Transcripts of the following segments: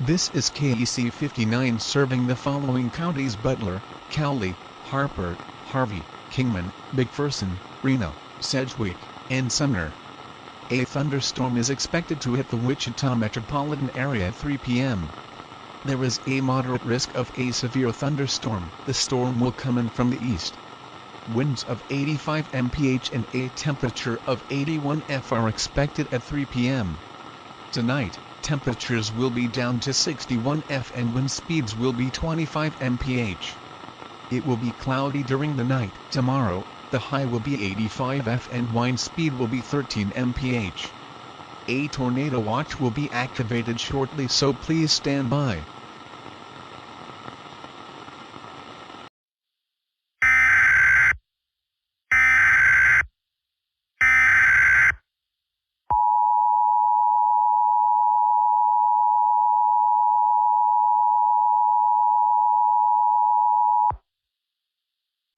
This is KEC 59 serving the following counties: Butler, Cowley, Harper, Harvey, Kingman, McPherson, Reno, Sedgwick, and Sumner. A thunderstorm is expected to hit the Wichita metropolitan area at 3 p.m. There is a moderate risk of a severe thunderstorm. The storm will come in from the east. Winds of 85 mph and a temperature of 81 F are expected at 3 p.m. Tonight, temperatures will be down to 61 F and wind speeds will be 25 mph. It will be cloudy during the night. Tomorrow, the high will be 85 F and wind speed will be 13 mph. A tornado watch will be activated shortly, so please stand by.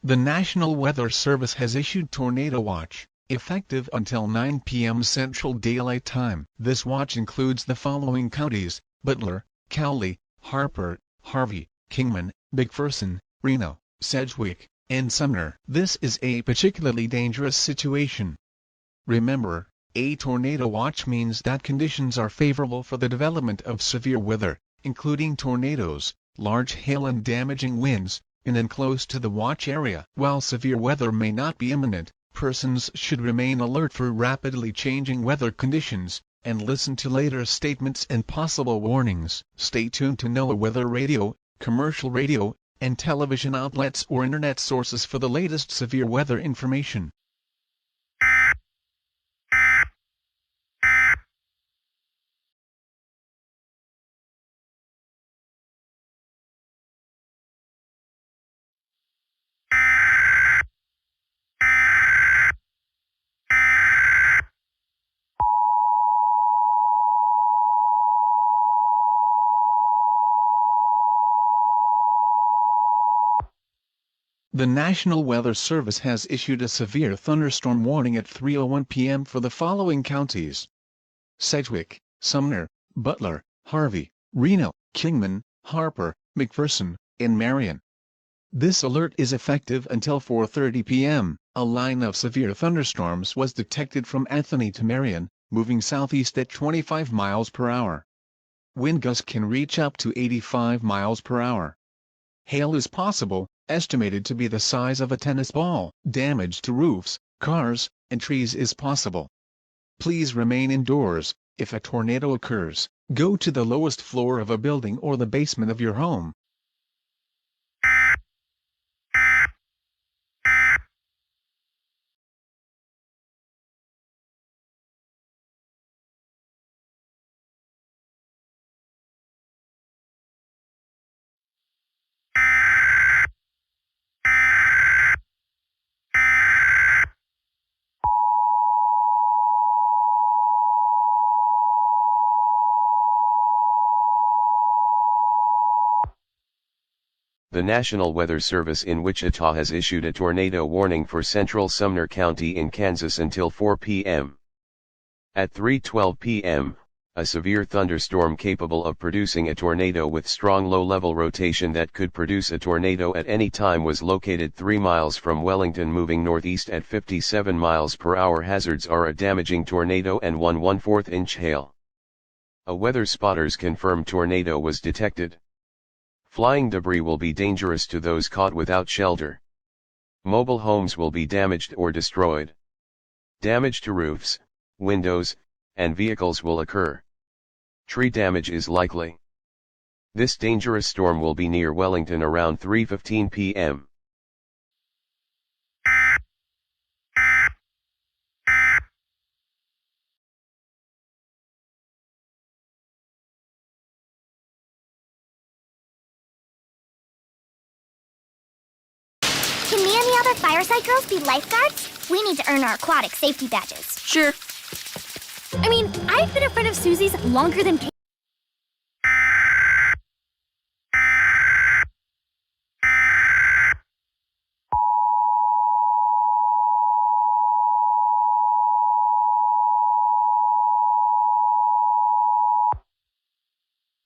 The National Weather Service has issued Tornado Watch, effective until 9 p.m. Central Daylight Time. This watch includes the following counties: Butler, Cowley, Harper, Harvey, Kingman, McPherson, Reno, Sedgwick, and Sumner. This is a particularly dangerous situation. Remember, a tornado watch means that conditions are favorable for the development of severe weather, including tornadoes, large hail and damaging winds, in and close to the watch area. While severe weather may not be imminent, persons should remain alert for rapidly changing weather conditions, and listen to later statements and possible warnings. Stay tuned to NOAA Weather Radio, commercial radio, and television outlets or internet sources for the latest severe weather information. The National Weather Service has issued a severe thunderstorm warning at 3:01 p.m. for the following counties: Sedgwick, Sumner, Butler, Harvey, Reno, Kingman, Harper, McPherson, and Marion. This alert is effective until 4:30 p.m. A line of severe thunderstorms was detected from Anthony to Marion, moving southeast at 25 miles per hour. Wind gusts can reach up to 85 miles per hour. Hail is possible, estimated to be the size of a tennis ball. Damage to roofs, cars, and trees is possible. Please remain indoors. If a tornado occurs, go to the lowest floor of a building or the basement of your home. The National Weather Service in Wichita has issued a tornado warning for central Sumner County in Kansas until 4 p.m. At 3:12 p.m., a severe thunderstorm capable of producing a tornado with strong low-level rotation that could produce a tornado at any time was located 3 miles from Wellington, moving northeast at 57 miles per hour. Hazards are a damaging tornado and 1/4 inch hail. A weather spotter's confirmed tornado was detected. Flying debris will be dangerous to those caught without shelter. Mobile homes will be damaged or destroyed. Damage to roofs, windows, and vehicles will occur. Tree damage is likely. This dangerous storm will be near Wellington around 3:15 p.m. Can me and the other Fireside girls be lifeguards? We need to earn our aquatic safety badges. Sure. I mean, I've been a friend of Susie's longer than Kate.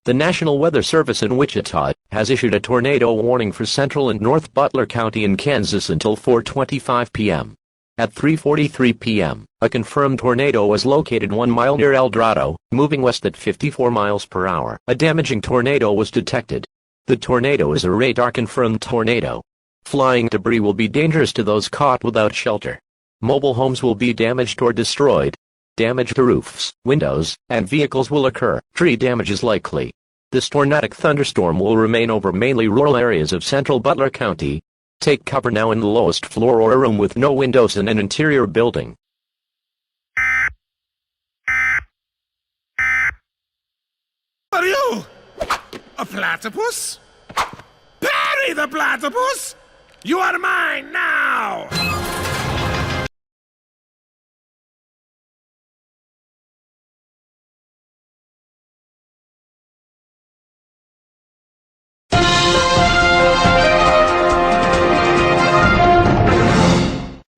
The National Weather Service in Wichita has issued a tornado warning for central and north Butler County in Kansas until 4:25 p.m. At 3:43 p.m., a confirmed tornado was located 1 mile near El Dorado, moving west at 54 miles per hour. A damaging tornado was detected. The tornado is a radar-confirmed tornado. Flying debris will be dangerous to those caught without shelter. Mobile homes will be damaged or destroyed. Damage to roofs, windows, and vehicles will occur. Tree damage is likely. This tornadic thunderstorm will remain over mainly rural areas of central Butler County. Take cover now in the lowest floor or a room with no windows in an interior building. Are you? A platypus? Parry the platypus! You are mine now!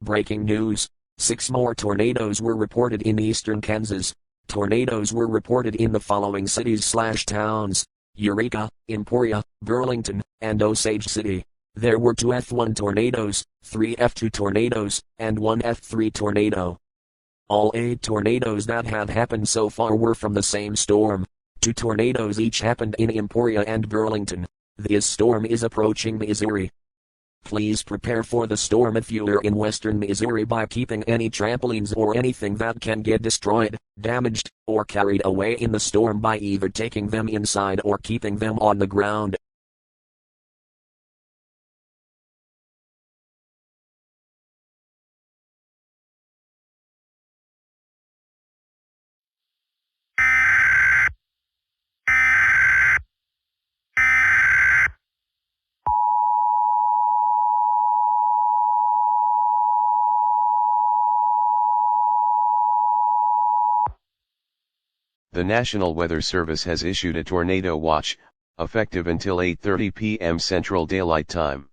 Breaking news. 6 more tornadoes were reported in eastern Kansas. Tornadoes were reported in the following cities/towns: Eureka, Emporia, Burlington, and Osage City. There were 2 F1 tornadoes, 3 F2 tornadoes, and 1 F3 tornado. All 8 tornadoes that have happened so far were from the same storm. 2 tornadoes each happened in Emporia and Burlington. This storm is approaching Missouri. Please prepare for the storm if you are in western Missouri by keeping any trampolines or anything that can get destroyed, damaged, or carried away in the storm by either taking them inside or keeping them on the ground. The National Weather Service has issued a tornado watch, effective until 8:30 p.m. Central Daylight Time.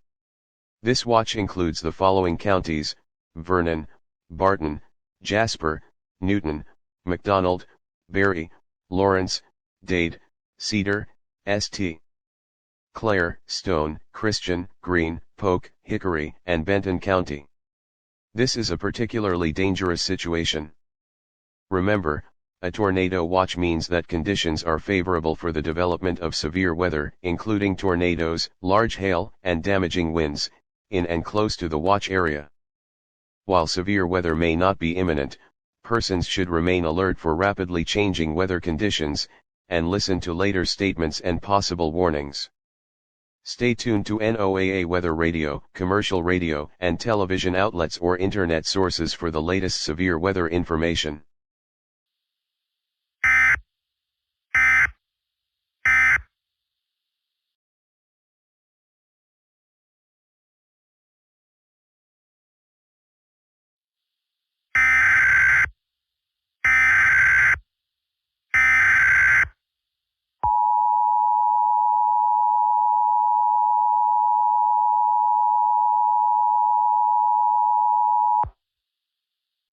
This watch includes the following counties: Vernon, Barton, Jasper, Newton, McDonald, Berry, Lawrence, Dade, Cedar, St. Clair, Stone, Christian, Greene, Polk, Hickory, and Benton County. This is a particularly dangerous situation. Remember, a tornado watch means that conditions are favorable for the development of severe weather, including tornadoes, large hail, and damaging winds, in and close to the watch area. While severe weather may not be imminent, persons should remain alert for rapidly changing weather conditions, and listen to later statements and possible warnings. Stay tuned to NOAA weather radio, commercial radio, and television outlets or internet sources for the latest severe weather information.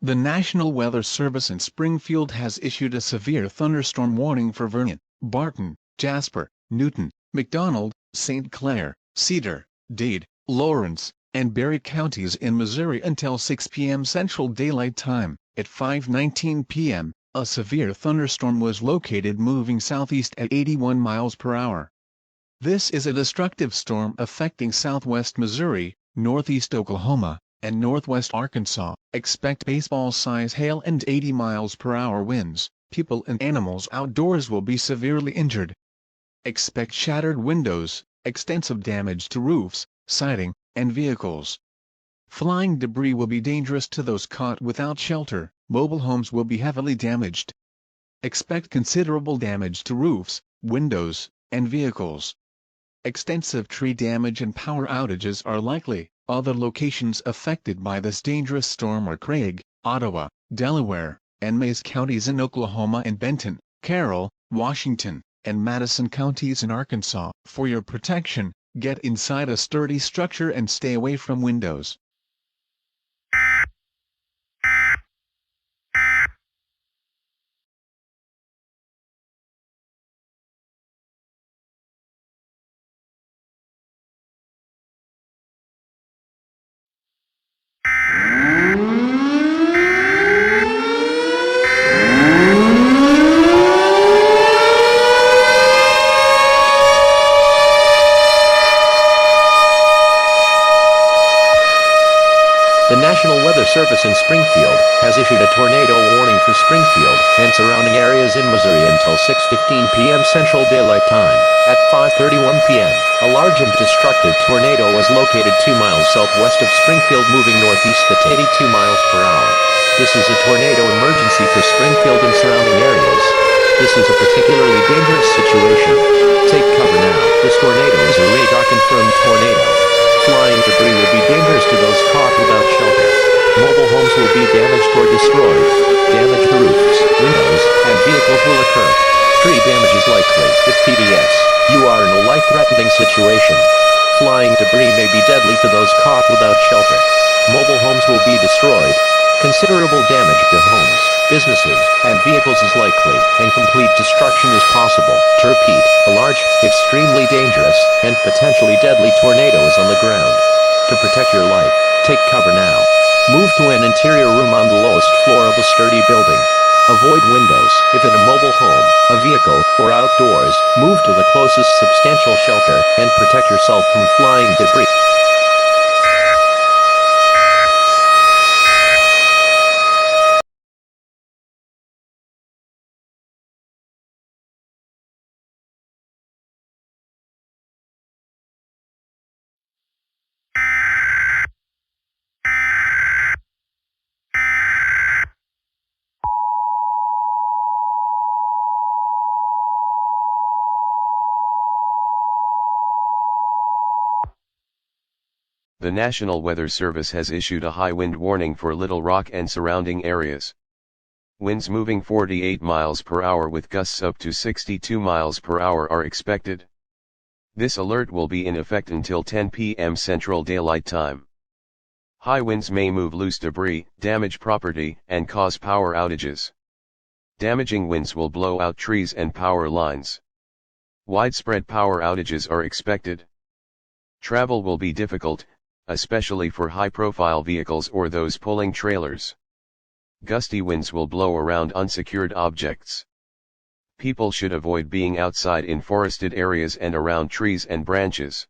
The National Weather Service in Springfield has issued a severe thunderstorm warning for Vernon, Barton, Jasper, Newton, McDonald, St. Clair, Cedar, Dade, Lawrence, and Berry counties in Missouri until 6 p.m. Central Daylight Time. At 5:19 p.m., a severe thunderstorm was located moving southeast at 81 miles per hour. This is a destructive storm affecting southwest Missouri, northeast Oklahoma, and northwest Arkansas. Expect baseball-size hail and 80 miles per hour winds. People and animals outdoors will be severely injured. Expect shattered windows, extensive damage to roofs, siding, and vehicles. Flying debris will be dangerous to those caught without shelter. Mobile homes will be heavily damaged. Expect considerable damage to roofs, windows, and vehicles. Extensive tree damage and power outages are likely. Other locations affected by this dangerous storm are Craig, Ottawa, Delaware, and Mayes counties in Oklahoma and Benton, Carroll, Washington, and Madison counties in Arkansas. For your protection, get inside a sturdy structure and stay away from windows. Service in Springfield has issued a tornado warning for Springfield and surrounding areas in Missouri until 6:15 p.m. Central Daylight Time. At 5:31 p.m., a large and destructive tornado was located 2 miles southwest of Springfield, moving northeast at 82 miles per hour. This is a tornado emergency for Springfield and surrounding areas. This is a particularly dangerous situation. Take cover now. This tornado is a radar-confirmed tornado. Flying debris will be dangerous to those caught without shelter. Mobile homes will be damaged or destroyed. Damage to roofs, windows, and vehicles will occur. Tree damage is likely. If PDS, you are in a life-threatening situation. Flying debris may be deadly to those caught without shelter. Mobile homes will be destroyed. Considerable damage to homes, businesses, and vehicles is likely, and complete destruction is possible. To repeat, a large, extremely dangerous, and potentially deadly tornado is on the ground. To protect your life, take cover now. Move to an interior room on the lowest floor of a sturdy building. Avoid windows. If in a mobile home, a vehicle, or outdoors, move to the closest substantial shelter, and protect yourself from flying debris. The National Weather Service has issued a high wind warning for Little Rock and surrounding areas. Winds moving 48 miles per hour with gusts up to 62 miles per hour are expected. This alert will be in effect until 10 p.m. Central Daylight Time. High winds may move loose debris, damage property, and cause power outages. Damaging winds will blow out trees and power lines. Widespread power outages are expected. Travel will be difficult, especially for high-profile vehicles or those pulling trailers. Gusty winds will blow around unsecured objects. People should avoid being outside in forested areas and around trees and branches.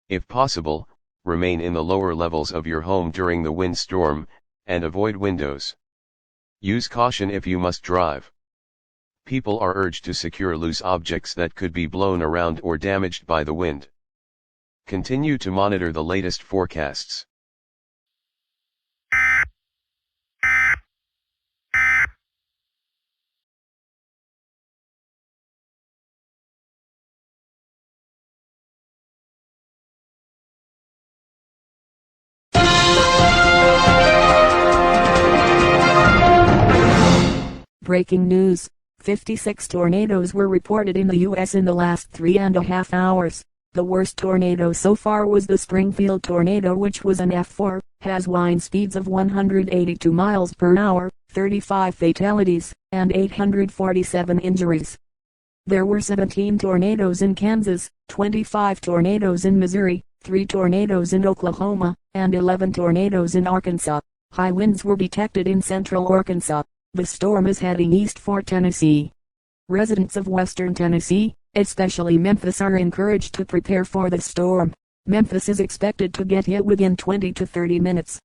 If possible, remain in the lower levels of your home during the windstorm, and avoid windows. Use caution if you must drive. People are urged to secure loose objects that could be blown around or damaged by the wind. Continue to monitor the latest forecasts. Breaking news. 56 tornadoes were reported in the U.S. in the last 3.5 hours. The worst tornado so far was the Springfield tornado, which was an F4, has wind speeds of 182 miles per hour, 35 fatalities, and 847 injuries. There were 17 tornadoes in Kansas, 25 tornadoes in Missouri, 3 tornadoes in Oklahoma, and 11 tornadoes in Arkansas. High winds were detected in central Arkansas. The storm is heading east for Tennessee. Residents of western Tennessee, especially Memphis, are encouraged to prepare for the storm. Memphis is expected to get hit within 20 to 30 minutes.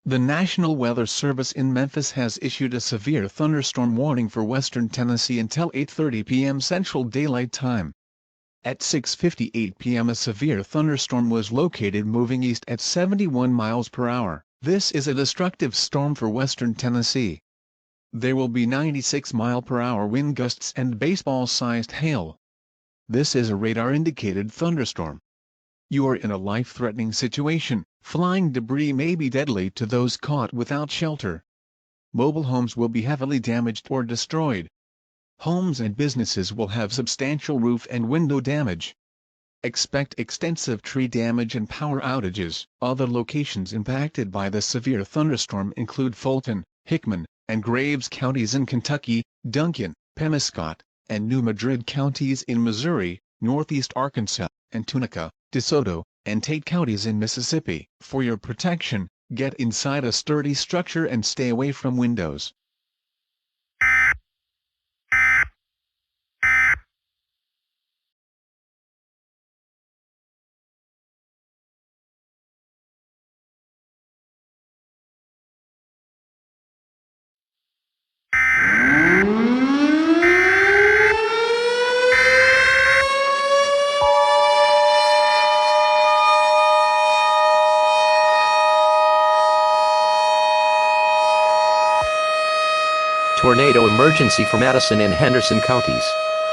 The National Weather Service in Memphis has issued a severe thunderstorm warning for western Tennessee until 8:30 p.m. Central Daylight Time. At 6:58 p.m. a severe thunderstorm was located moving east at 71 miles per hour. This is a destructive storm for western Tennessee. There will be 96-mile-per-hour wind gusts and baseball-sized hail. This is a radar-indicated thunderstorm. You are in a life-threatening situation. Flying debris may be deadly to those caught without shelter. Mobile homes will be heavily damaged or destroyed. Homes and businesses will have substantial roof and window damage. Expect extensive tree damage and power outages. Other locations impacted by the severe thunderstorm include Fulton, Hickman, and Graves counties in Kentucky, Duncan, Penobscot, and New Madrid counties in Missouri, northeast Arkansas, and Tunica, DeSoto, and Tate counties in Mississippi. For your protection, get inside a sturdy structure and stay away from windows. Tornado emergency for Madison and Henderson counties.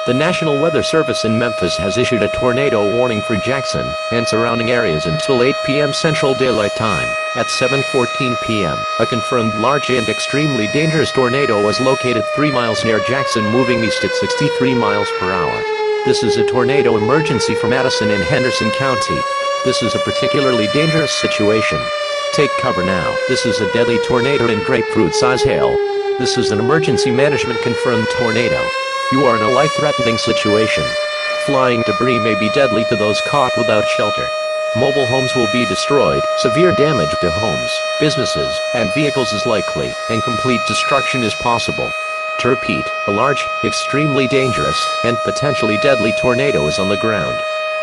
The National Weather Service in Memphis has issued a tornado warning for Jackson and surrounding areas until 8 p.m. Central Daylight Time. At 7:14 p.m., a confirmed large and extremely dangerous tornado was located 3 miles near Jackson, moving east at 63 miles per hour. This is a tornado emergency for Madison and Henderson County. This is a particularly dangerous situation. Take cover now. This is a deadly tornado in grapefruit-size hail. This is an emergency management confirmed tornado. You are in a life-threatening situation. Flying debris may be deadly to those caught without shelter. Mobile homes will be destroyed. Severe damage to homes, businesses, and vehicles is likely, and complete destruction is possible. To repeat, a large, extremely dangerous, and potentially deadly tornado is on the ground.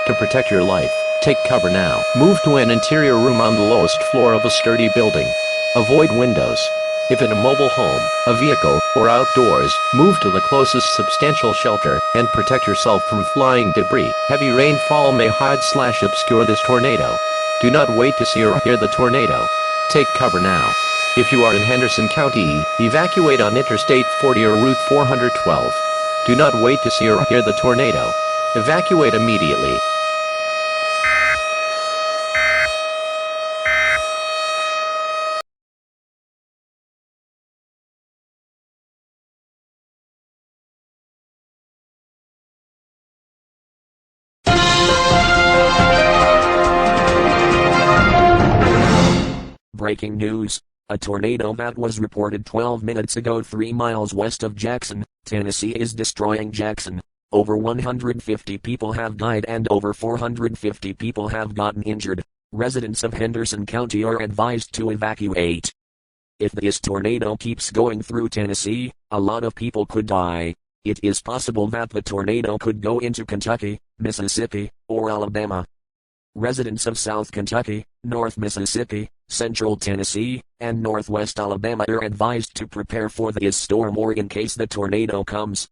To protect your life, take cover now. Move to an interior room on the lowest floor of a sturdy building. Avoid windows. If in a mobile home, a vehicle, or outdoors, move to the closest substantial shelter and protect yourself from flying debris. Heavy rainfall may hide/obscure this tornado. Do not wait to see or hear the tornado. Take cover now. If you are in Henderson County, evacuate on Interstate 40 or Route 412. Do not wait to see or hear the tornado. Evacuate immediately. Breaking news. A tornado that was reported 12 minutes ago 3 miles west of Jackson, Tennessee is destroying Jackson. Over 150 people have died and over 450 people have gotten injured. Residents of Henderson County are advised to evacuate. If this tornado keeps going through Tennessee, a lot of people could die. It is possible that the tornado could go into Kentucky, Mississippi, or Alabama. Residents of South Kentucky, North Mississippi, Central Tennessee, and Northwest Alabama are advised to prepare for this storm or in case the tornado comes.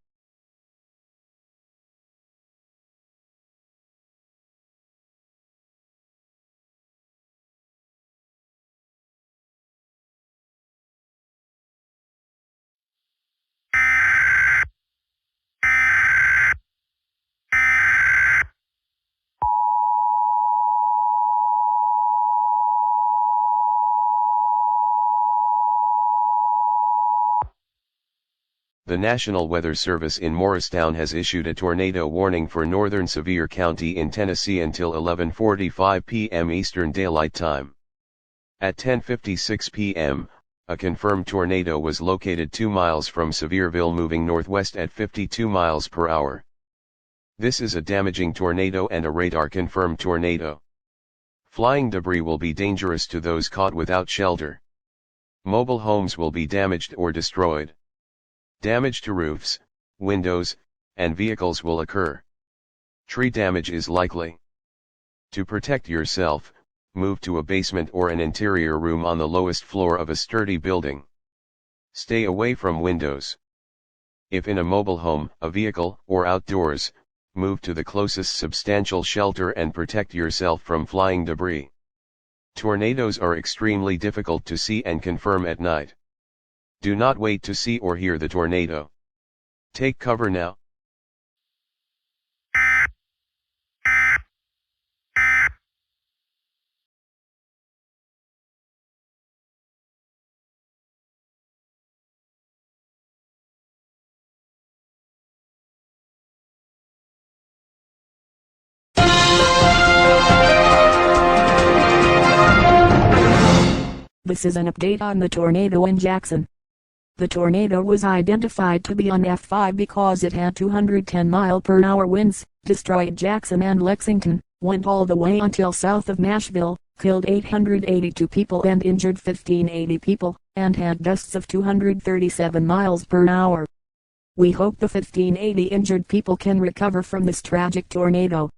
The National Weather Service in Morristown has issued a tornado warning for northern Sevier County in Tennessee until 11:45 p.m. Eastern Daylight Time. At 10:56 p.m., a confirmed tornado was located 2 miles from Sevierville moving northwest at 52 miles per hour. This is a damaging tornado and a radar-confirmed tornado. Flying debris will be dangerous to those caught without shelter. Mobile homes will be damaged or destroyed. Damage to roofs, windows, and vehicles will occur. Tree damage is likely. To protect yourself, move to a basement or an interior room on the lowest floor of a sturdy building. Stay away from windows. If in a mobile home, a vehicle, or outdoors, move to the closest substantial shelter and protect yourself from flying debris. Tornadoes are extremely difficult to see and confirm at night. Do not wait to see or hear the tornado. Take cover now. This is an update on the tornado in Jackson. The tornado was identified to be an F5 because it had 210-mile-per-hour winds, destroyed Jackson and Lexington, went all the way until south of Nashville, killed 882 people and injured 1580 people, and had gusts of 237 miles per hour. We hope the 1580 injured people can recover from this tragic tornado.